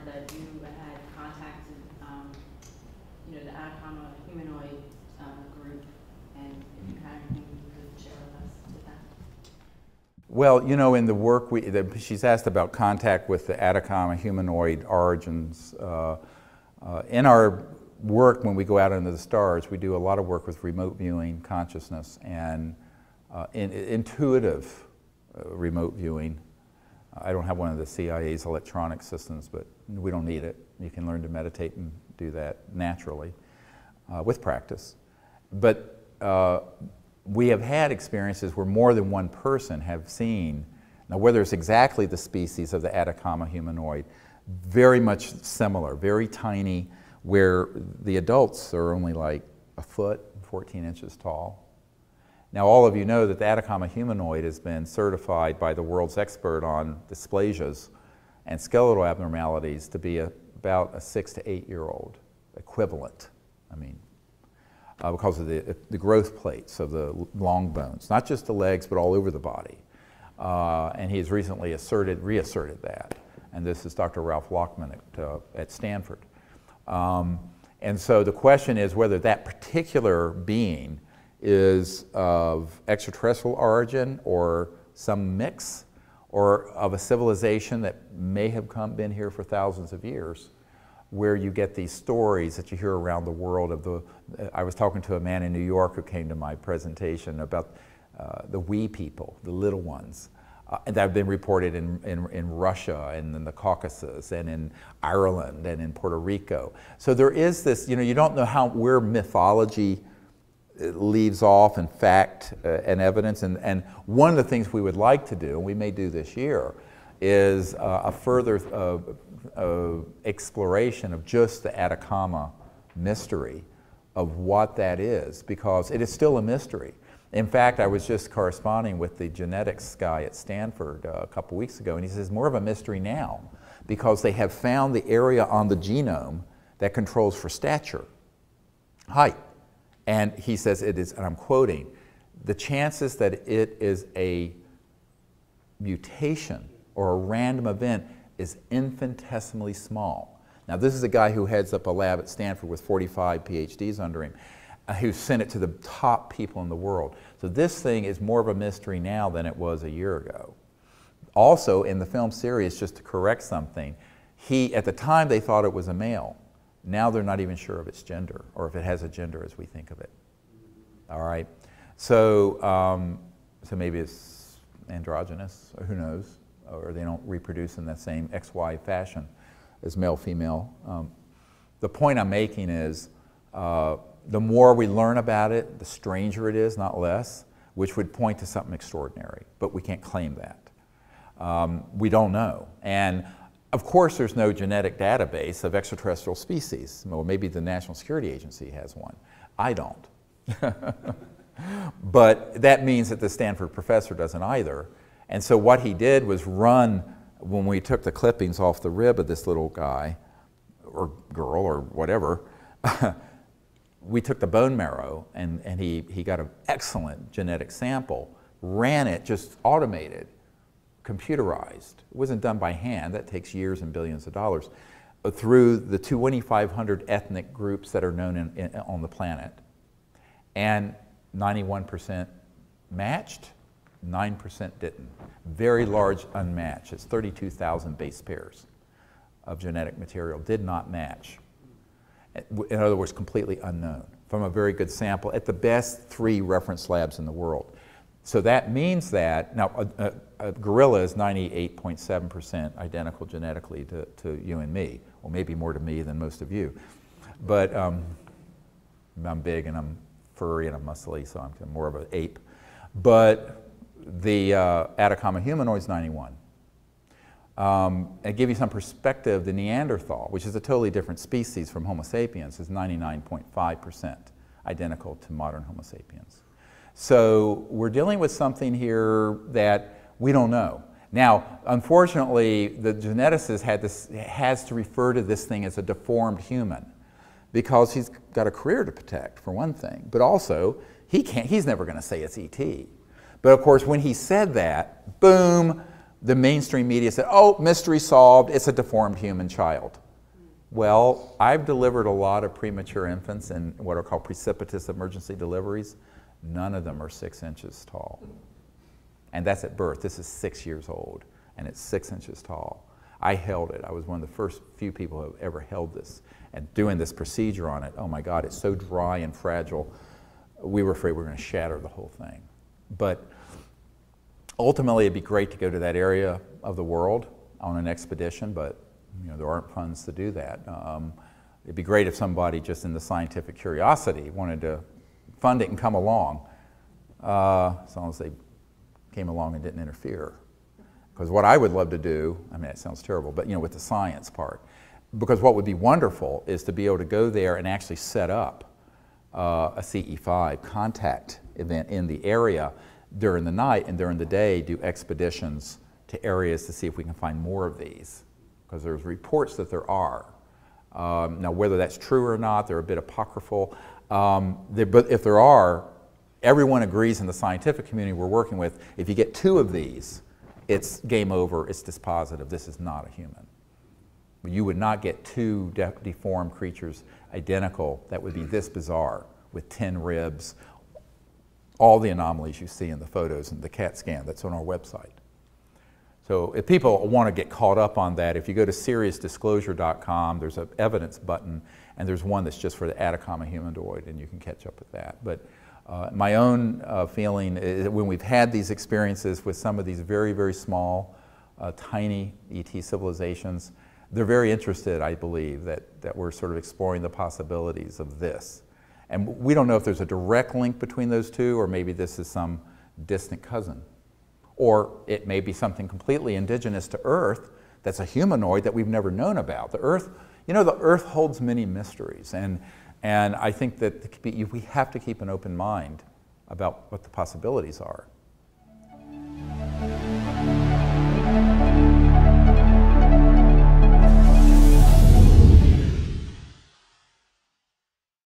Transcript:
that you had contacted, you know, the Atacama humanoid group, and if you had anything you could share with us with that. Well, you know, in the work, she's asked about contact with the Atacama humanoid origins. In our work, when we go out into the stars, we do a lot of work with remote viewing consciousness and intuitive remote viewing. I don't have one of the CIA's electronic systems, but we don't need it. You can learn to meditate and do that naturally with practice. But we have had experiences where more than one person have seen, now whether it's exactly the species of the Atacama humanoid, very much similar, very tiny, where the adults are only like a foot, 14 inches tall. Now all of you know that the Atacama humanoid has been certified by the world's expert on dysplasias and skeletal abnormalities to be about a 6 to 8 year old equivalent. I mean, because of the growth plates of the long bones, not just the legs, but all over the body. And he has recently reasserted that. And this is Dr. Ralph Lockman at Stanford. And so the question is whether that particular being is of extraterrestrial origin or some mix, or of a civilization that may have been here for thousands of years, where you get these stories that you hear around the world of I was talking to a man in New York who came to my presentation about the wee people, the little ones, that have been reported in Russia and in the Caucasus and in Ireland and in Puerto Rico. So there is this, you know, you don't know where mythology leaves off and fact and evidence. And one of the things we would like to do, and we may do this year, is a further exploration of just the Atacama mystery of what that is, because it is still a mystery. In fact, I was just corresponding with the genetics guy at Stanford a couple weeks ago, and he says more of a mystery now because they have found the area on the genome that controls for stature, height. And he says it is, and I'm quoting, the chances that it is a mutation or a random event is infinitesimally small. Now this is a guy who heads up a lab at Stanford with 45 PhDs under him, who sent it to the top people in the world. So this thing is more of a mystery now than it was a year ago. Also in the film series, just to correct something, at the time they thought it was a male. Now they're not even sure of its gender, or if it has a gender as we think of it. All right, so so maybe it's androgynous, or who knows, or they don't reproduce in the same XY fashion as male, female. The point I'm making is the more we learn about it, the stranger it is, not less, which would point to something extraordinary, but we can't claim that. We don't know. And of course, there's no genetic database of extraterrestrial species. Well, maybe the National Security Agency has one. I don't. But that means that the Stanford professor doesn't either. And so what he did was run, when we took the clippings off the rib of this little guy, or girl, or whatever, we took the bone marrow, and he got an excellent genetic sample, ran it, just automated, computerized. It wasn't done by hand. That takes years and billions of dollars. Through the 2,500 ethnic groups that are known on the planet. And 91% matched, 9% didn't. Very large unmatched. It's 32,000 base pairs of genetic material did not match. In other words, completely unknown from a very good sample at the best 3 reference labs in the world. So that means that, now a gorilla is 98.7% identical genetically to you and me. Well, maybe more to me than most of you. But I'm big and I'm furry and I'm muscly, so I'm more of an ape. But the Atacama humanoid is 91. And to give you some perspective, the Neanderthal, which is a totally different species from Homo sapiens, is 99.5% identical to modern Homo sapiens. So we're dealing with something here that we don't know. Now, unfortunately, the geneticist has to refer to this thing as a deformed human because he's got a career to protect, for one thing. But also, he's never going to say it's ET. But of course, when he said that, boom, the mainstream media said, oh, mystery solved, it's a deformed human child. Well, I've delivered a lot of premature infants in what are called precipitous emergency deliveries. None of them are 6 inches tall. And that's at birth. This is 6 years old, and it's 6 inches tall. I held it. I was one of the first few people who have ever held this. And doing this procedure on it, oh my God, it's so dry and fragile. We were afraid we were going to shatter the whole thing. But ultimately, it'd be great to go to that area of the world on an expedition, but there aren't funds to do that. It'd be great if somebody just in the scientific curiosity wanted to fund it and come along, as long as they came along and didn't interfere. Because what I would love to do, I mean, it sounds terrible, but with the science part, because what would be wonderful is to be able to go there and actually set up a CE5 contact event in the area during the night, and during the day do expeditions to areas to see if we can find more of these. Because there's reports that there are. Now, whether that's true or not, they're a bit apocryphal. But if there are, everyone agrees in the scientific community we're working with, if you get 2 of these, it's game over, it's dispositive, this is not a human. You would not get 2 deformed creatures identical that would be this bizarre, with 10 ribs, all the anomalies you see in the photos and the CAT scan that's on our website. So if people want to get caught up on that, if you go to seriousdisclosure.com, there's an evidence button, and there's one that's just for the Atacama humanoid, and you can catch up with that. But my own feeling is that when we've had these experiences with some of these very, very small, tiny ET civilizations, they're very interested, I believe, that we're sort of exploring the possibilities of this. And we don't know if there's a direct link between those two, or maybe this is some distant cousin. Or it may be something completely indigenous to Earth that's a humanoid that we've never known about. The Earth, the Earth holds many mysteries, and I think that we have to keep an open mind about what the possibilities are.